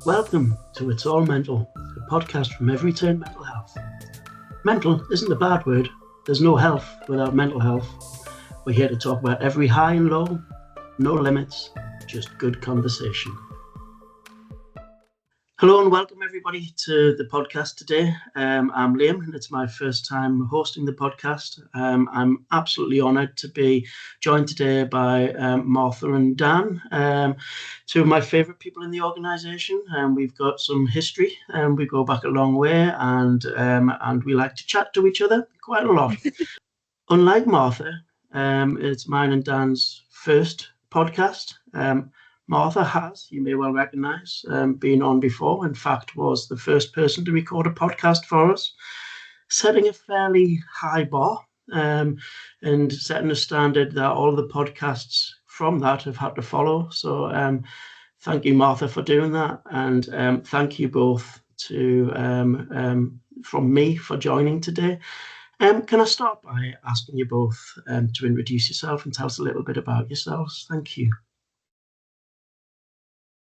Welcome to It's All Mental, a podcast from Every Turn Mental Health. Mental isn't a bad word. There's no health without mental health. We're here to talk about every high and low, no limits, just good conversation. Hello and welcome everybody to the podcast today. I'm Liam and it's my first time hosting the podcast. I'm absolutely honoured to be joined today by Martha and Dan, two of my favourite people in the organisation. We've got some history and we go back a long way and we like to chat to each other quite a lot. Unlike Martha, it's mine and Dan's first podcast. Martha has, you may well recognise, been on before. In fact, was the first person to record a podcast for us, setting a fairly high bar and setting a standard that all of the podcasts from that have had to follow. So thank you, Martha, for doing that. And thank you both from me for joining today. Can I start by asking you both to introduce yourself and tell us a little bit about yourselves? Thank you.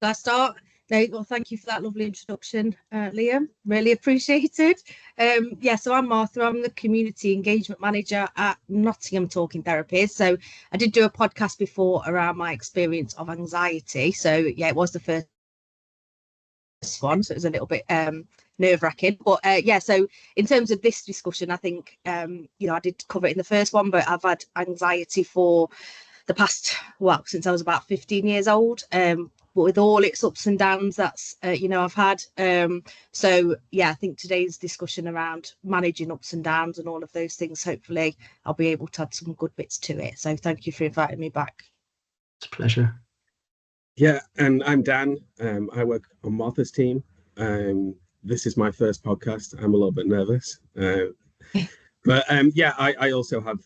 Can I start? No, well, thank you for that lovely introduction, Liam. Really appreciated. So I'm Martha. I'm the Community Engagement Manager at Nottingham Talking Therapies. So I did do a podcast before around my experience of anxiety. So yeah, it was the first one, so it was a little bit nerve-wracking. But so in terms of this discussion, I think I did cover it in the first one, but I've had anxiety for the past, since I was about 15 years old. But with all its ups and downs that's I've had. I think today's discussion around managing ups and downs and all of those things, hopefully I'll be able to add some good bits to it. So thank you for inviting me back. It's a pleasure. Yeah, and I'm Dan. I work on Martha's team. This is my first podcast. I'm a little bit nervous. I also have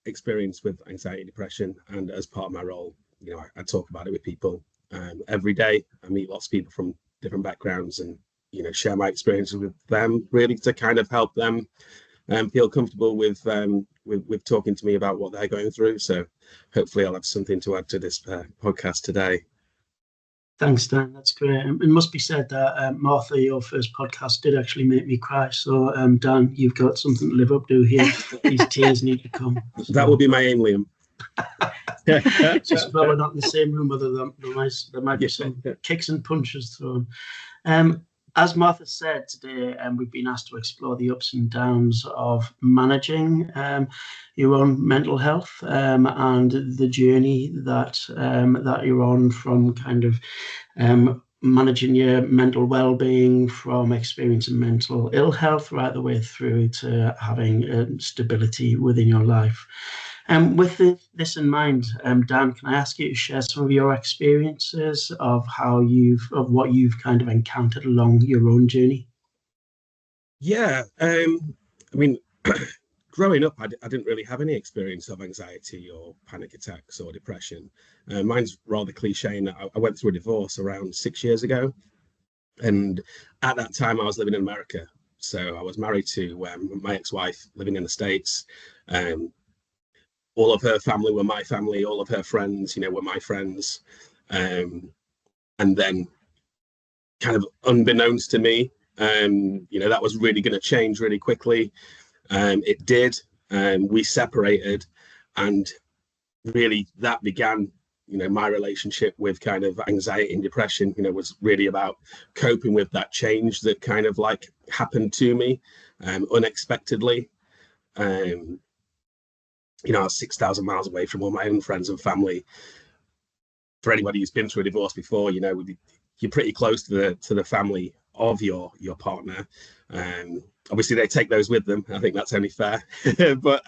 experience with anxiety, depression, and as part of my role, I talk about it with people. Every day I meet lots of people from different backgrounds and share my experiences with them, really to kind of help them feel comfortable with talking to me about what they're going through. So hopefully I'll have something to add to this podcast today. Thanks, Dan. That's great. It must be said that Martha, your first podcast did actually make me cry. So Dan, you've got something to live up to here. These tears need to come. So. That will be my aim, Liam. Just while we're not in the same room, other than there might be some kicks and punches thrown. As Martha said today, we've been asked to explore the ups and downs of managing your own mental health and the journey that you're on from kind of managing your mental well-being, from experiencing mental ill health right the way through to having stability within your life. With this in mind, Dan, can I ask you to share some of your experiences of what you've kind of encountered along your own journey? Yeah, growing up, I didn't really have any experience of anxiety or panic attacks or depression. Mine's rather cliche in that I went through a divorce around 6 years ago. And at that time, I was living in America. So I was married to my ex-wife, living in the States. All of her family were my family. All of her friends, were my friends. And then kind of unbeknownst to me, that was really going to change really quickly. It did. We separated, and really that began, my relationship with kind of anxiety and depression, was really about coping with that change that kind of like happened to me unexpectedly. I was 6,000 miles away from all my own friends and family. For anybody who's been through a divorce before, you're pretty close to the family of your partner. Obviously, they take those with them. I think that's only fair. But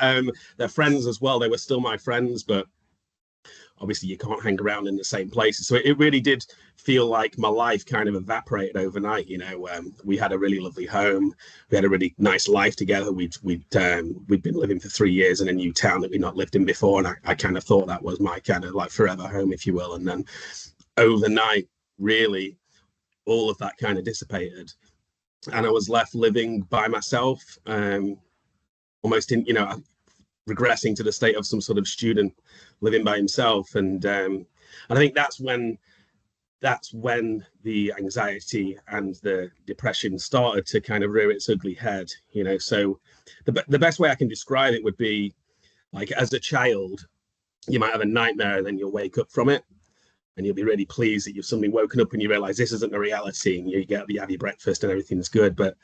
their friends as well. They were still my friends, but obviously you can't hang around in the same places. So it really did feel like my life kind of evaporated overnight. We had a really lovely home. We had a really nice life together. We'd been living for 3 years in a new town that we'd not lived in before. And I kind of thought that was my kind of like forever home, if you will. And then overnight, really, all of that kind of dissipated. And I was left living by myself, almost in, regressing to the state of some sort of student living by himself. And I think that's when that's when the anxiety and the depression started to kind of rear its ugly head, So the best way I can describe it would be like, as a child, you might have a nightmare and then you'll wake up from it and you'll be really pleased that you've suddenly woken up and you realize this isn't a reality, and you have your breakfast and everything's good. But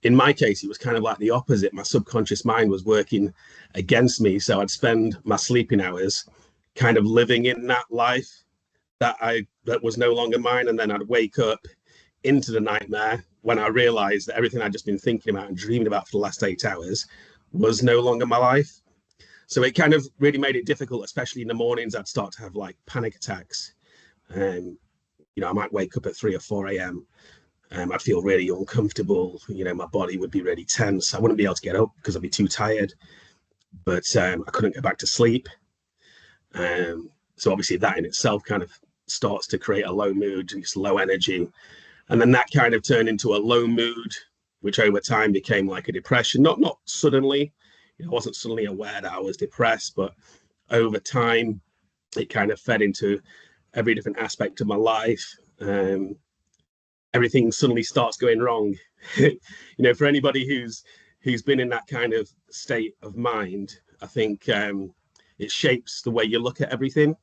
in my case, it was kind of like the opposite. My subconscious mind was working against me. So I'd spend my sleeping hours kind of living in that life that was no longer mine. And then I'd wake up into the nightmare when I realized that everything I'd just been thinking about and dreaming about for the last 8 hours was no longer my life. So it kind of really made it difficult, especially in the mornings. I'd start to have like panic attacks. I might wake up at 3 or 4 a.m. I'd feel really uncomfortable. My body would be really tense. I wouldn't be able to get up because I'd be too tired. But I couldn't get back to sleep. So obviously that in itself kind of starts to create a low mood, just low energy. And then that kind of turned into a low mood, which over time became like a depression. Not suddenly. I wasn't suddenly aware that I was depressed, but over time, it kind of fed into every different aspect of my life. Everything suddenly starts going wrong. For anybody who's been in that kind of state of mind, I think it shapes the way you look at everything.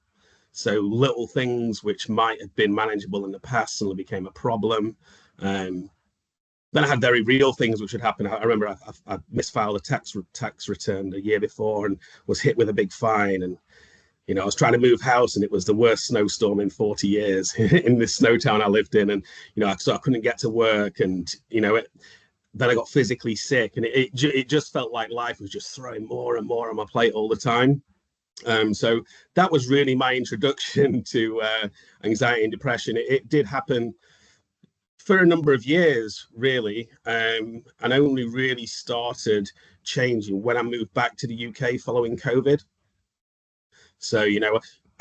So little things which might have been manageable in the past suddenly became a problem. Then I had very real things which would happen. I remember I misfiled a tax return the year before and was hit with a big fine. And, I was trying to move house and it was the worst snowstorm in 40 years in this snow town I lived in. And, so I couldn't get to work. And, then I got physically sick. And it just felt like life was just throwing more and more on my plate all the time. So that was really my introduction to anxiety and depression. It did happen for a number of years, really, and only really started changing when I moved back to the UK following COVID. So,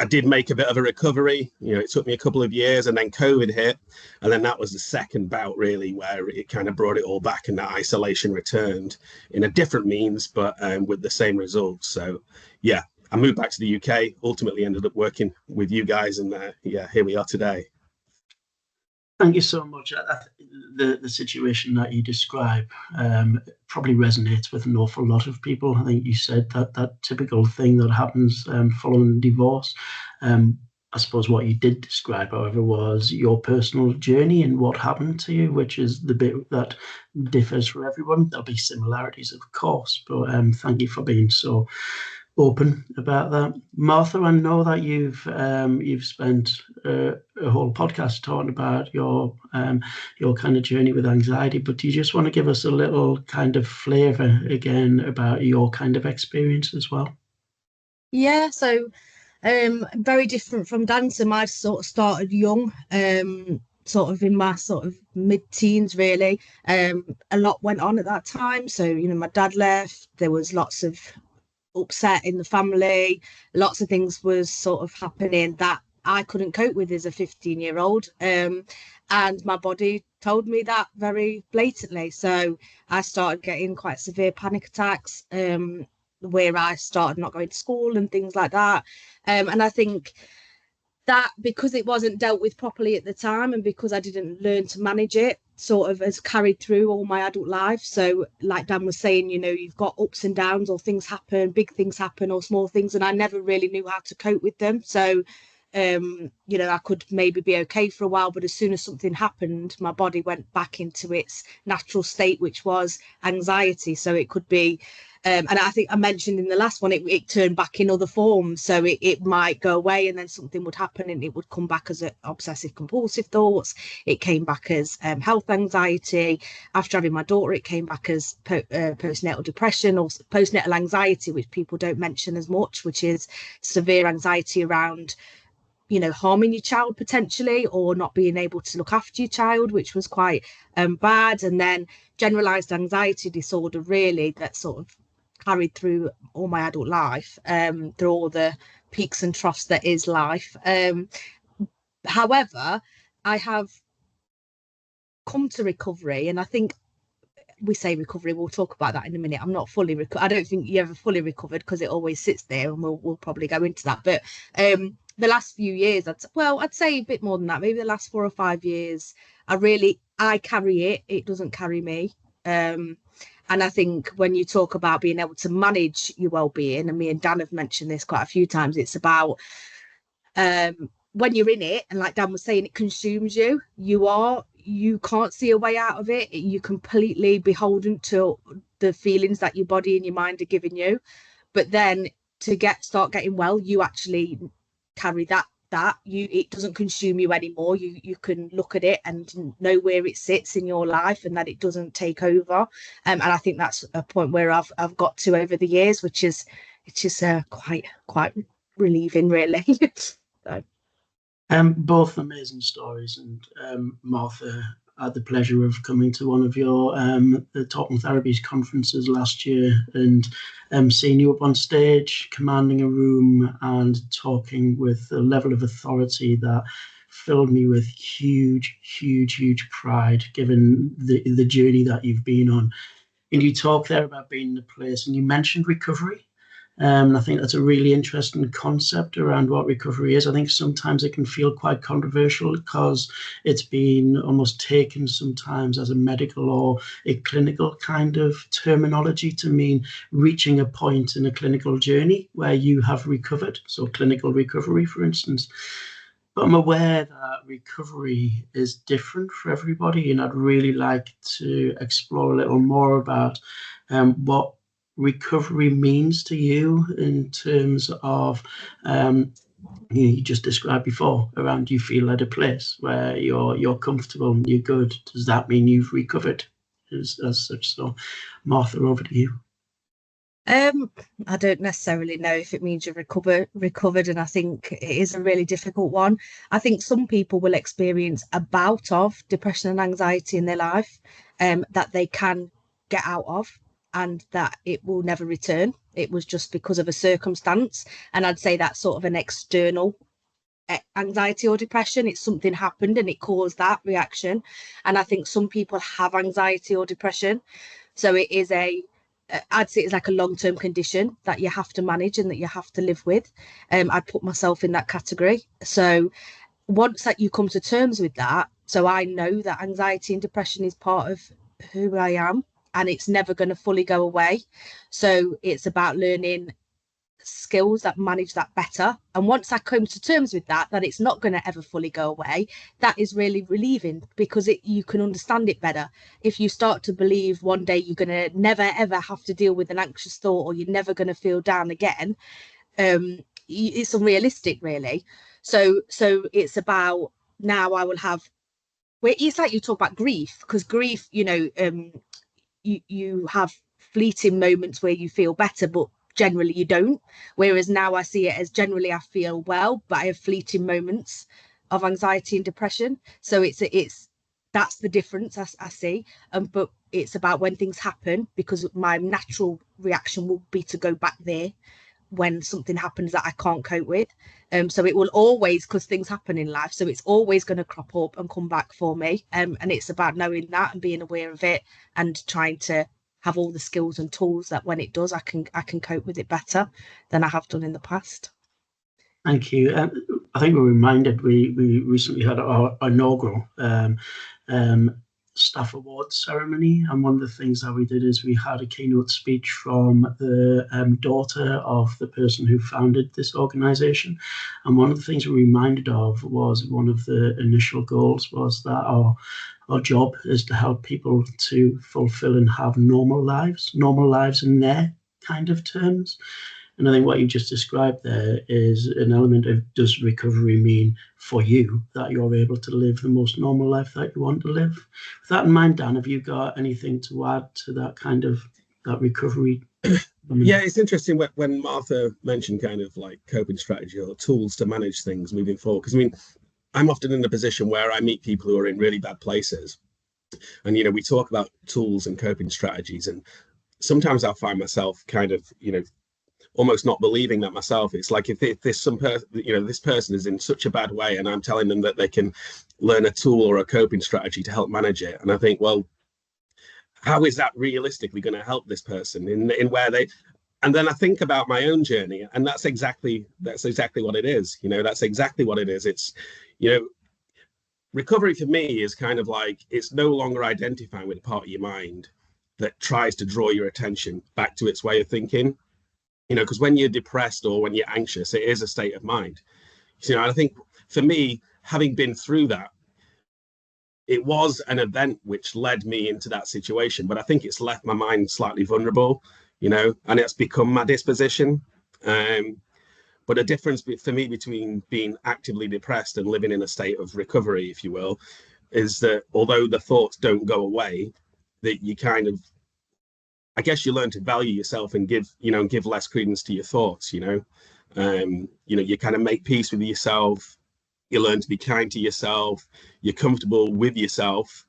I did make a bit of a recovery. It took me a couple of years, and then COVID hit, and then that was the second bout, really, where it kind of brought it all back, and that isolation returned in a different means, but with the same results. So, yeah, I moved back to the UK, ultimately ended up working with you guys, and here we are today. Thank you so much. The situation that you describe probably resonates with an awful lot of people. I think you said that typical thing that happens following divorce. I suppose what you did describe, however, was your personal journey and what happened to you, which is the bit that differs for everyone. There'll be similarities, of course, but thank you for being so open about that. Martha, I know that you've spent a whole podcast talking about your kind of journey with anxiety, but do you just want to give us a little kind of flavour again about your kind of experience as well? Yeah, so very different from Dan. So I sort of started young, sort of in my sort of mid-teens, really. A lot went on at that time. So, my dad left, there was lots of upset in the family, lots of things was sort of happening that I couldn't cope with as a 15-year-old, and my body told me that very blatantly. So I started getting quite severe panic attacks, where I started not going to school and things like that, and I think that because it wasn't dealt with properly at the time, and because I didn't learn to manage it, sort of has carried through all my adult life. So like Dan was saying, you've got ups and downs, or things happen, big things happen, or small things, and I never really knew how to cope with them. So I could maybe be okay for a while, but as soon as something happened, my body went back into its natural state, which was anxiety. So it could be and I think I mentioned in the last one, it turned back in other forms. So it might go away and then something would happen and it would come back as obsessive compulsive thoughts. It came back as health anxiety. After having my daughter, it came back as postnatal depression, or postnatal anxiety, which people don't mention as much, which is severe anxiety around harming your child potentially, or not being able to look after your child, which was quite bad. And then generalized anxiety disorder, really, that sort of carried through all my adult life, through all the peaks and troughs that is life. However, I have come to recovery, and I think we say recovery, we'll talk about that in a minute. I'm not fully I don't think you ever fully recovered, because it always sits there, and we'll probably go into that. But the last few years, I'd say a bit more than that, maybe the last 4 or 5 years, I carry it, it doesn't carry me. And I think when you talk about being able to manage your well-being, and me and Dan have mentioned this quite a few times, it's about when you're in it, and like Dan was saying, it consumes you. You can't see a way out of it. You're completely beholden to the feelings that your body and your mind are giving you. But then to start getting well, you actually carry that it doesn't consume you anymore. You can look at it and know where it sits in your life, and that it doesn't take over. And I think that's a point where I've got to over the years, which is quite relieving, really. So. Both amazing stories, and Martha, I had the pleasure of coming to one of your the Talking Therapies conferences last year, and seeing you up on stage, commanding a room and talking with a level of authority that filled me with huge pride, given the journey that you've been on. And you talk there about being in the place, and you mentioned recovery. I think that's a really interesting concept around what recovery is. I think sometimes it can feel quite controversial because it's been almost taken sometimes as a medical or a clinical kind of terminology to mean reaching a point in a clinical journey where you have recovered. So clinical recovery, for instance. But I'm aware that recovery is different for everybody, and I'd really like to explore a little more about what recovery means to you in terms of you just described before around you feel at a place where you're comfortable and you're good. Does that mean you've recovered as such? So Martha, over to you. I don't necessarily know if it means you've recovered, and I think it is a really difficult one. I think some people will experience a bout of depression and anxiety in their life that they can get out of, and that it will never return. It was just because of a circumstance, and I'd say that's sort of an external anxiety or depression. It's something happened and it caused that reaction. And I think some people have anxiety or depression, so it is I'd say it's like a long-term condition that you have to manage and that you have to live with. I'd put myself in that category. So once that you come to terms with that, so I know that anxiety and depression is part of who I am, and it's never going to fully go away. So it's about learning skills that manage that better. And once I come to terms with that it's not going to ever fully go away, that is really relieving, because you can understand it better. If you start to believe one day you're going to never ever have to deal with an anxious thought, or you're never going to feel down again, it's unrealistic, really. So it's about, now I will have, where it's like you talk about grief, because grief, you have fleeting moments where you feel better, but generally you don't. Whereas now I see it as generally I feel well, but I have fleeting moments of anxiety and depression. So it's that's the difference I see. But it's about when things happen, because my natural reaction will be to go back there when something happens that I can't cope with. So it will always, because things happen in life, so it's always going to crop up and come back for me. And it's about knowing that and being aware of it, and trying to have all the skills and tools that when it does, I can cope with it better than I have done in the past. Thank you. I think we're reminded we recently had our inaugural staff awards ceremony, and one of the things that we did is we had a keynote speech from the daughter of the person who founded this organization. And one of the things we were reminded of was one of the initial goals was that our job is to help people to fulfill and have normal lives in their kind of terms. And I think what you just described there is an element of, does recovery mean for you that you're able to live the most normal life that you want to live? With that in mind, Dan, have you got anything to add to that kind of that recovery? Yeah, it's interesting when Martha mentioned kind of like coping strategy or tools to manage things moving forward. Because I mean, I'm often in a position where I meet people who are in really bad places. And, we talk about tools and coping strategies. And sometimes I'll find myself kind of, almost not believing that myself. It's like if this person is in such a bad way, and I'm telling them that they can learn a tool or a coping strategy to help manage it. And I think, well, how is that realistically going to help this person in where And then I think about my own journey, and that's exactly what it is. That's exactly what it is. It's, recovery for me is kind of like, it's no longer identifying with a part of your mind that tries to draw your attention back to its way of thinking. Because when you're depressed or when you're anxious, it is a state of mind. And I think for me, having been through that, it was an event which led me into that situation, but I think it's left my mind slightly vulnerable, and it's become my disposition. But a difference for me between being actively depressed and living in a state of recovery, if you will, is that although the thoughts don't go away, that you kind of, I guess you learn to value yourself and give less credence to your thoughts, you kind of make peace with yourself. You learn to be kind to yourself. You're comfortable with yourself,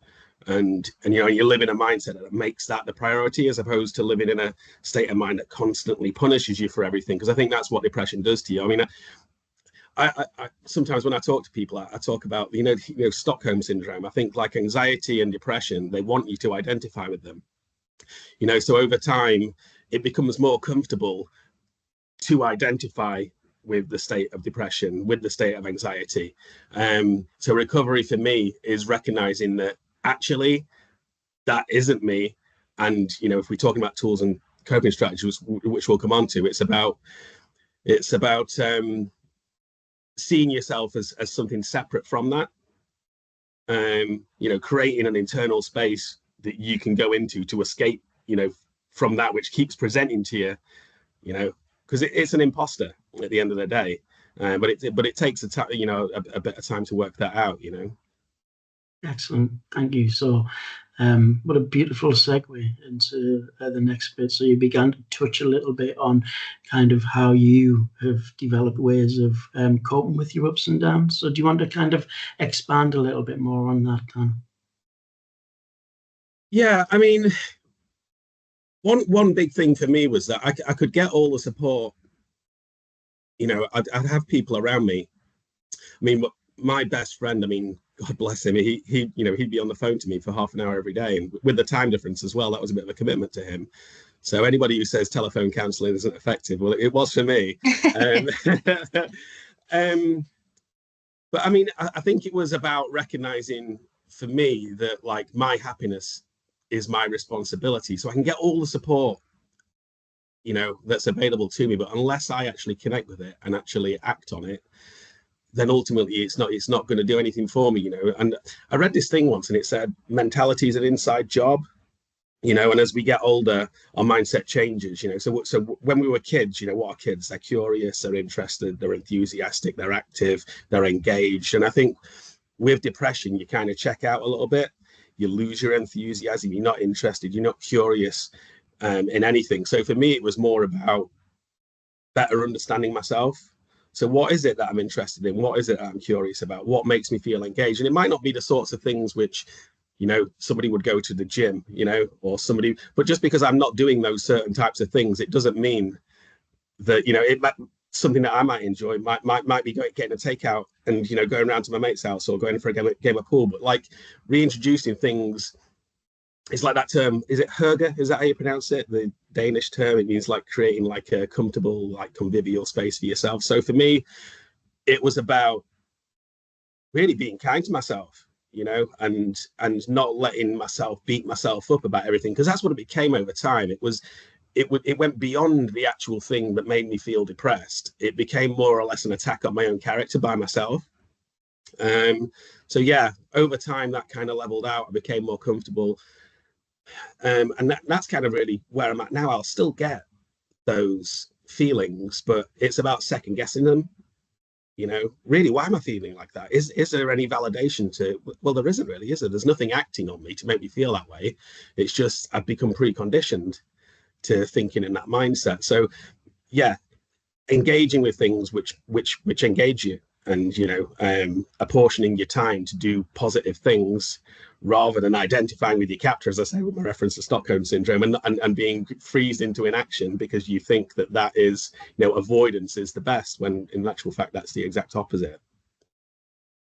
and you live in a mindset that makes that the priority, as opposed to living in a state of mind that constantly punishes you for everything. Because I think that's what depression does to you. I mean, I sometimes when I talk to people, I talk about Stockholm syndrome. I think like anxiety and depression, they want you to identify with them. So over time, it becomes more comfortable to identify with the state of depression, with the state of anxiety. So recovery for me is recognizing that actually that isn't me. And, if we're talking about tools and coping strategies, which we'll come on to, it's about seeing yourself as something separate from that. Creating an internal space that you can go into to escape, from that which keeps presenting to you, because it's an imposter at the end of the day. But it takes a bit of time to work that out, Excellent, thank you. So what a beautiful segue into the next bit. So you began to touch a little bit on kind of how you have developed ways of coping with your ups and downs. So do you want to kind of expand a little bit more on that, Con? Yeah, I mean, one big thing for me was that I could get all the support. I'd have people around me. I mean, my best friend, I mean, God bless him, he'd be on the phone to me for half an hour every day, and with the time difference as well, that was a bit of a commitment to him. So anybody who says telephone counselling isn't effective, well, it was for me. But I mean, I think it was about recognizing for me that like my happiness is my responsibility. So I can get all the support, that's available to me, but unless I actually connect with it and actually act on it, then ultimately it's not going to do anything for me, And I read this thing once and it said mentality is an inside job, and as we get older, our mindset changes, So when we were kids, what are kids? They're curious, they're interested, they're enthusiastic, they're active, they're engaged. And I think with depression, you kind of check out a little bit. You lose your enthusiasm. You're not interested. You're not curious in anything. So for me, it was more about better understanding myself. So what is it that I'm interested in? What is it that I'm curious about? What makes me feel engaged? And it might not be the sorts of things which, somebody would go to the gym, or somebody, but just because I'm not doing those certain types of things, it doesn't mean that, it might, something that I might enjoy might be getting a takeout and, going around to my mate's house or going for a game of pool. But like reintroducing things, it's like that term, is it hygge? Is that how you pronounce it? The Danish term, it means like creating like a comfortable, like convivial space for yourself. So for me, it was about really being kind to myself, and not letting myself beat myself up about everything, because that's what it became over time. It went beyond the actual thing that made me feel depressed. It became more or less an attack on my own character by myself. So yeah, over time that kind of leveled out. I became more comfortable. And that's kind of really where I'm at now. I'll still get those feelings, but it's about second guessing them. Really, why am I feeling like that? Is there any validation to? Well, there isn't really, is there? There's nothing acting on me to make me feel that way. It's just I've become preconditioned to thinking in that mindset. So yeah, engaging with things which engage you, and apportioning your time to do positive things rather than identifying with your captor, as I say with my reference to Stockholm syndrome, and being freezed into inaction because you think that is avoidance is the best, when in actual fact that's the exact opposite.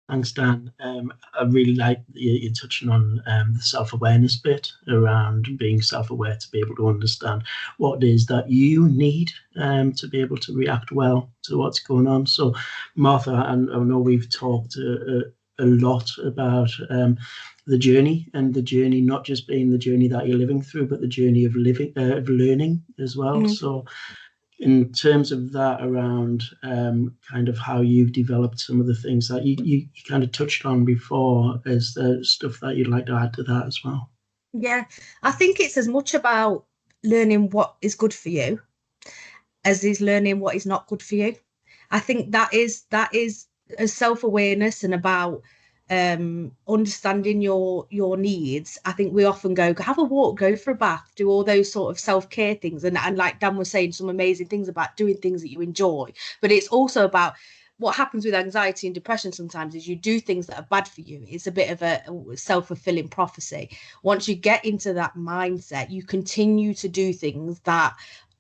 Thanks, Dan. I really like you touching on the self-awareness bit around being self-aware to be able to understand what it is that you need to be able to react well to what's going on. So, Martha, I know we've talked a lot about the journey, and the journey not just being the journey that you're living through, but the journey of living, of learning as well. So, in terms of that, around kind of how you've developed some of the things that you kind of touched on before, is there stuff that you'd like to add to that as well? Yeah, I think it's as much about learning what is good for you as is learning what is not good for you. I think that is a self-awareness and about understanding your needs. I think we often go have a walk, go for a bath, do all those sort of self-care things, and like Dan was saying, some amazing things about doing things that you enjoy. But it's also about what happens with anxiety and depression sometimes is you do things that are bad for you. It's a bit of a self-fulfilling prophecy. Once you get into that mindset, you continue to do things that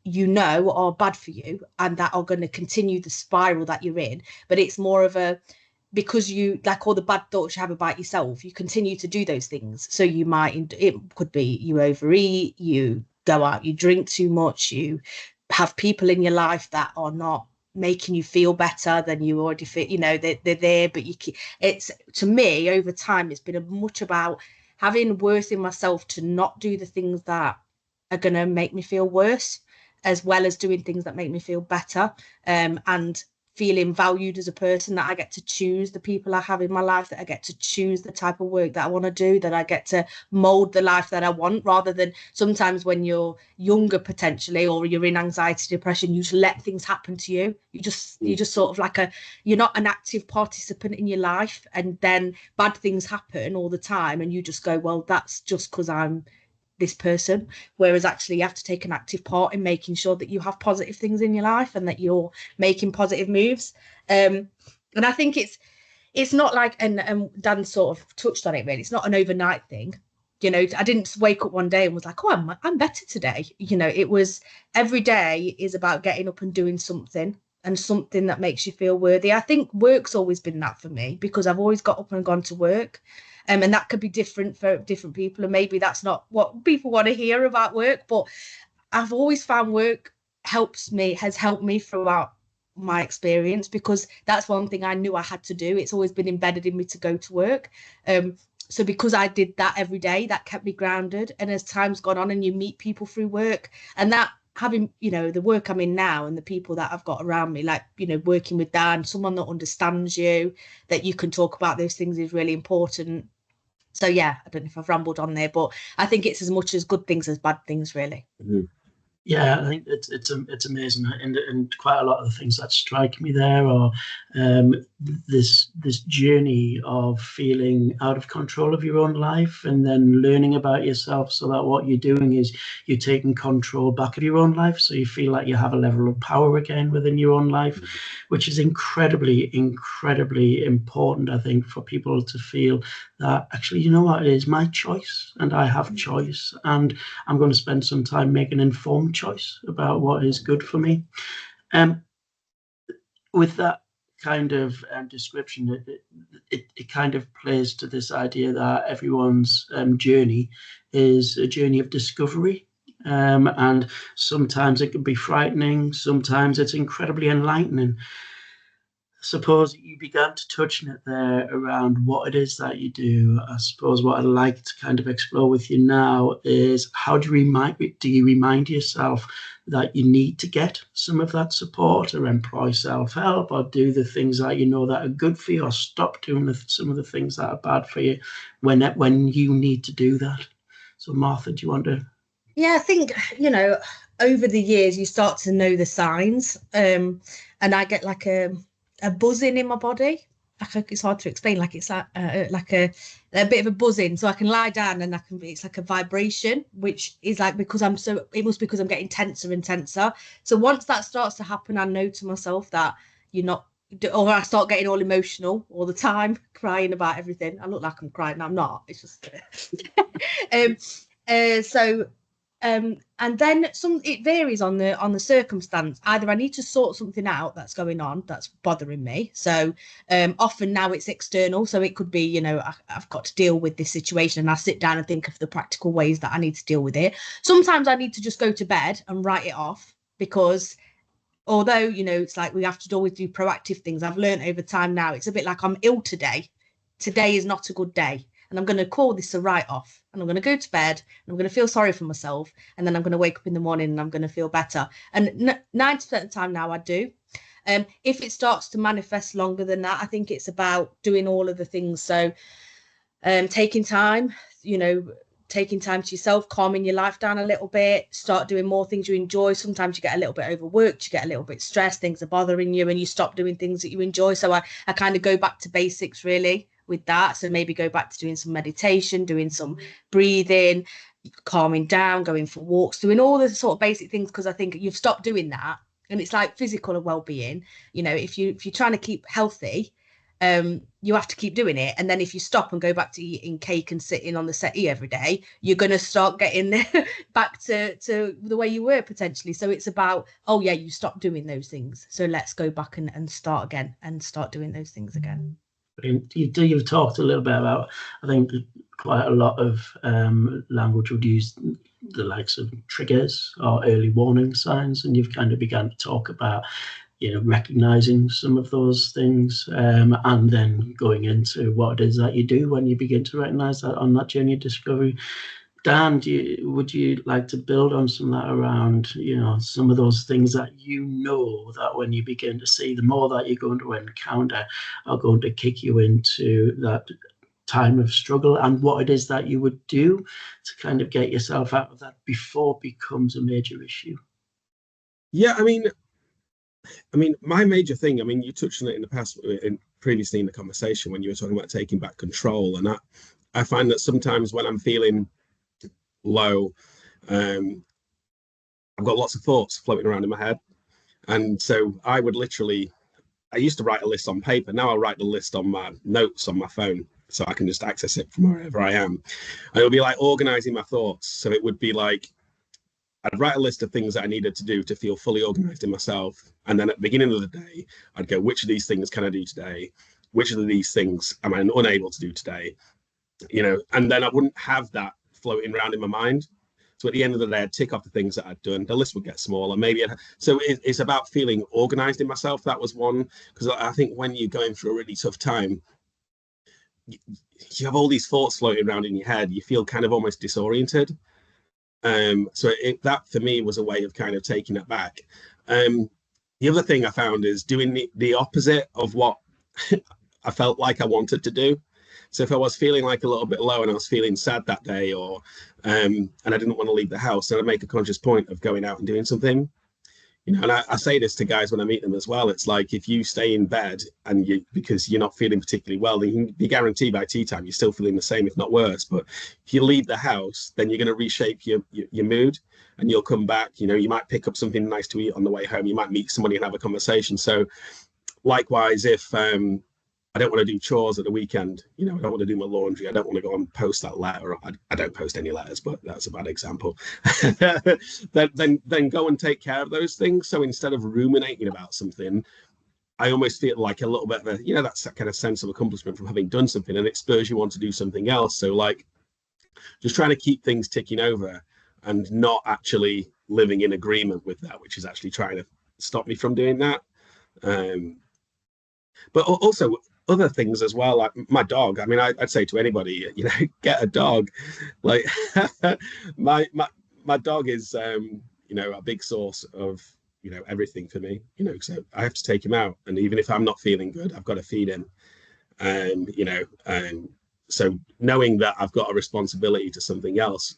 you know are bad for you and that are going to continue the spiral that you're in. But it's more of a, because you, like, all the bad thoughts you have about yourself, you continue to do those things. So you might, it could be you overeat, you go out, you drink too much, you have people in your life that are not making you feel better than you already feel. You know, they're there, but it's, to me, over time, it's been much about having worth in myself to not do the things that are going to make me feel worse, as well as doing things that make me feel better, and feeling valued as a person, that I get to choose the people I have in my life, that I get to choose the type of work that I want to do, that I get to mold the life that I want, rather than sometimes when you're younger potentially, or you're in anxiety, depression, you just let things happen to you. You're just sort of like you're not an active participant in your life, and then bad things happen all the time and you just go, well, that's just because I'm this person. Whereas actually you have to take an active part in making sure that you have positive things in your life and that you're making positive moves. And I think it's not like, and Dan sort of touched on it really, it's not an overnight thing. You know, I didn't wake up one day and was like, oh, I'm better today. You know, it was, every day is about getting up and doing something, and something that makes you feel worthy. I think work's always been that for me, because I've always got up and gone to work. And that could be different for different people. And maybe that's not what people want to hear about work. But I've always found work has helped me throughout my experience, because that's one thing I knew I had to do. It's always been embedded in me to go to work. So because I did that every day, that kept me grounded. And as time's gone on and you meet people through work, and that, having, you know, the work I'm in now and the people that I've got around me, like, you know, working with Dan, someone that understands you, that you can talk about those things, is really important. So yeah, I don't know if I've rambled on there, but I think it's as much as good things as bad things, really. Mm-hmm. Yeah, I think it's amazing, and quite a lot of the things that strike me there are this journey of feeling out of control of your own life, and then learning about yourself, so that what you're doing is you're taking control back of your own life, so you feel like you have a level of power again within your own life, which is incredibly important, I think, for people to feel that actually, you know what, it is my choice, and I have choice, and I'm going to spend some time making an informed choice about what is good for me. With that kind of description, it kind of plays to this idea that everyone's journey is a journey of discovery. And sometimes it can be frightening, sometimes it's incredibly enlightening. Suppose you began to touch on it there around what it is that you do. I suppose what I'd like to kind of explore with you now is, how do you remind yourself that you need to get some of that support, or employ self-help, or do the things that you know that are good for you, or stop doing some of the things that are bad for you when you need to do that? So Martha, do you want to? Yeah, I think, you know, over the years you start to know the signs, and I get like a buzzing in my body. It's hard to explain. Like it's like a bit of a buzzing. So I can lie down and it's like a vibration, which is like, it must be because I'm getting tenser and tenser. So once that starts to happen, I know to myself that you're not, or I start getting all emotional all the time, crying about everything. I look like I'm crying. I'm not. It's just so And then it varies on the circumstance. Either I need to sort something out that's going on that's bothering me. So often now it's external. So it could be, you know, I've got to deal with this situation, and I sit down and think of the practical ways that I need to deal with it. Sometimes I need to just go to bed and write it off, because although, you know, it's like we have to always do proactive things, I've learned over time now, it's a bit like I'm ill today. Today is not a good day. And I'm going to call this a write-off, and I'm going to go to bed, and I'm going to feel sorry for myself, and then I'm going to wake up in the morning and I'm going to feel better. And 90% of the time now I do. If it starts to manifest longer than that, I think it's about doing all of the things. So taking time, you know, taking time to yourself, calming your life down a little bit, start doing more things you enjoy. Sometimes you get a little bit overworked, you get a little bit stressed, things are bothering you, and you stop doing things that you enjoy. So I kind of go back to basics really with that. So maybe go back to doing some meditation, doing some breathing, calming down, going for walks, doing all the sort of basic things, because I think you've stopped doing that. And it's like physical well-being, you know, if you're trying to keep healthy, you have to keep doing it. And then if you stop and go back to eating cake and sitting on the settee every day, you're going to start getting back to the way you were potentially. So it's about, oh yeah, you stopped doing those things, so let's go back and start again and start doing those things again. You've talked a little bit about, I think, quite a lot of language would use the likes of triggers or early warning signs, and you've kind of begun to talk about, you know, recognizing some of those things, and then going into what it is that you do when you begin to recognize that on that journey of discovery. Dan, would you like to build on some of that around, you know, some of those things that you know that when you begin to see, the more that you're going to encounter are going to kick you into that time of struggle, and what it is that you would do to kind of get yourself out of that before it becomes a major issue? Yeah, I mean, my major thing, I mean, you touched on it in the past, previously in the conversation when you were talking about taking back control, and I find that sometimes when I'm feeling low, I've got lots of thoughts floating around in my head, and so I used to write a list on paper. Now I write the list on my notes on my phone, so I can just access it from wherever I am. And it would be like organizing my thoughts. So it would be like I'd write a list of things that I needed to do to feel fully organized in myself, and then at the beginning of the day I'd go, which of these things can I do today, which of these things am I unable to do today, you know, and then I wouldn't have that floating around in my mind. So at the end of the day, I'd tick off the things that I'd done. The list would get smaller. So it's about feeling organized in myself. That was one, because I think when you're going through a really tough time, you have all these thoughts floating around in your head. You feel kind of almost disoriented. So that for me was a way of kind of taking it back. The other thing I found is doing the opposite of what I felt like I wanted to do. So if I was feeling like a little bit low and I was feeling sad that day, or and I didn't want to leave the house, then I'd make a conscious point of going out and doing something. You know, and I say this to guys when I meet them as well. It's like, if you stay in bed and because you're not feeling particularly well, then you can be guaranteed by tea time you're still feeling the same, if not worse. But if you leave the house, then you're going to reshape your mood, and you'll come back. You know, you might pick up something nice to eat on the way home. You might meet somebody and have a conversation. So likewise, if I don't want to do chores at the weekend, you know, I don't want to do my laundry, I don't want to go and post that letter. I don't post any letters, but that's a bad example. then go and take care of those things. So instead of ruminating about something, I almost feel like a little bit of a, you know, that's that kind of sense of accomplishment from having done something, and it spurs you on to do something else. So like just trying to keep things ticking over and not actually living in agreement with that, which is actually trying to stop me from doing that. But also other things as well, like my dog. I mean, I'd say to anybody, you know, get a dog. Like my dog is, you know, a big source of, you know, everything for me. You know, so I have to take him out, and even if I'm not feeling good, I've got to feed him. You know, so knowing that I've got a responsibility to something else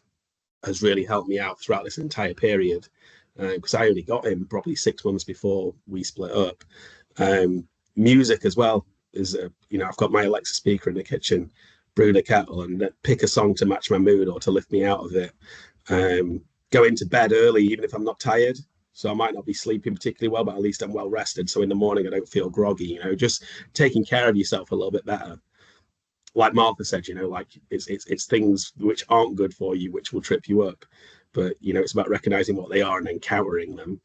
has really helped me out throughout this entire period, because I only got him probably 6 months before we split up. Music as well is, you know, I've got my Alexa speaker in the kitchen, brewed a kettle, and pick a song to match my mood or to lift me out of it. Go into bed early, even if I'm not tired. So I might not be sleeping particularly well, but at least I'm well rested. So in the morning, I don't feel groggy, you know, just taking care of yourself a little bit better. Like Martha said, you know, like it's things which aren't good for you, which will trip you up. but it's about recognizing what they are and encountering them.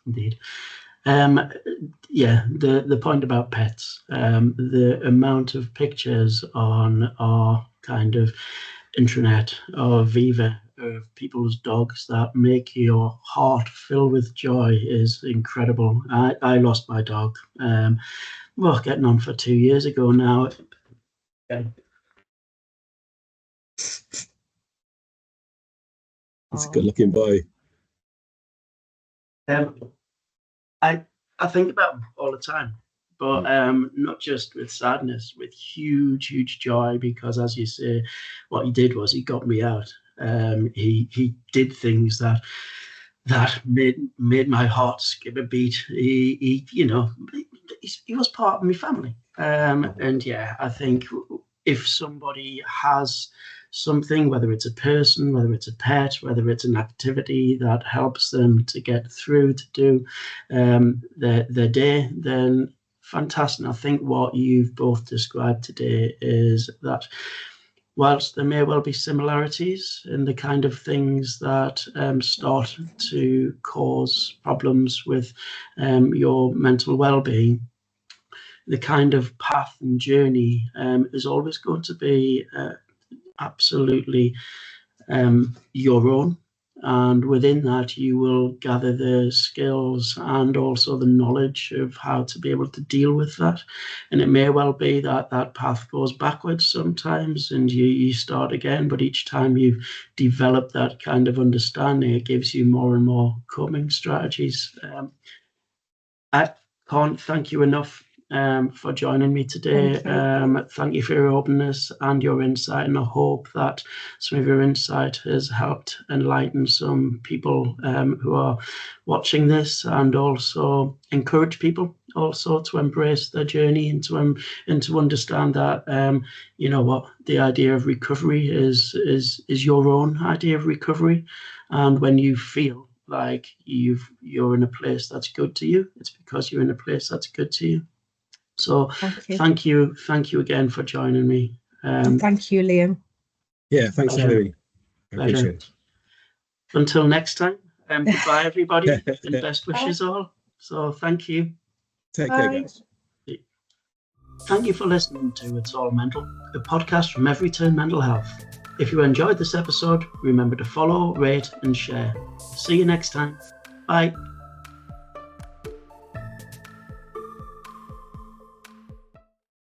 Indeed. The point about pets, the amount of pictures on our kind of intranet or Viva of people's dogs that make your heart fill with joy is incredible. I lost my dog, getting on for 2 years ago now. Okay. It's a good-looking boy. I think about him all the time, but not just with sadness, with huge joy, because as you say, what he did was he got me out. He did things that made my heart skip a beat. He was part of my family. And yeah, I think if somebody has something, whether it's a person, whether it's a pet, whether it's an activity that helps them to get through to do their day, then fantastic. I think what you've both described today is that whilst there may well be similarities in the kind of things that start to cause problems with your mental well-being, the kind of path and journey is always going to be absolutely your own, and within that you will gather the skills and also the knowledge of how to be able to deal with that. And it may well be that that path goes backwards sometimes and you start again, but each time you've developed that kind of understanding, it gives you more and more coping strategies. I can't thank you enough for joining me today. Thank you for your openness and your insight, and I hope that some of your insight has helped enlighten some people who are watching this, and also encourage people also to embrace their journey and to understand that the idea of recovery is your own idea of recovery, and when you feel like you're in a place that's good to you, it's because you're in a place that's good to you. So thank you again for joining me. Thank you, Liam. Yeah, thanks for having me. I appreciate it. Until next time, goodbye everybody, and best wishes all. So thank you. Take care, guys. Thank you for listening to It's All Mental, a podcast from Every Turn Mental Health. If you enjoyed this episode, remember to follow, rate and share. See you next time. Bye.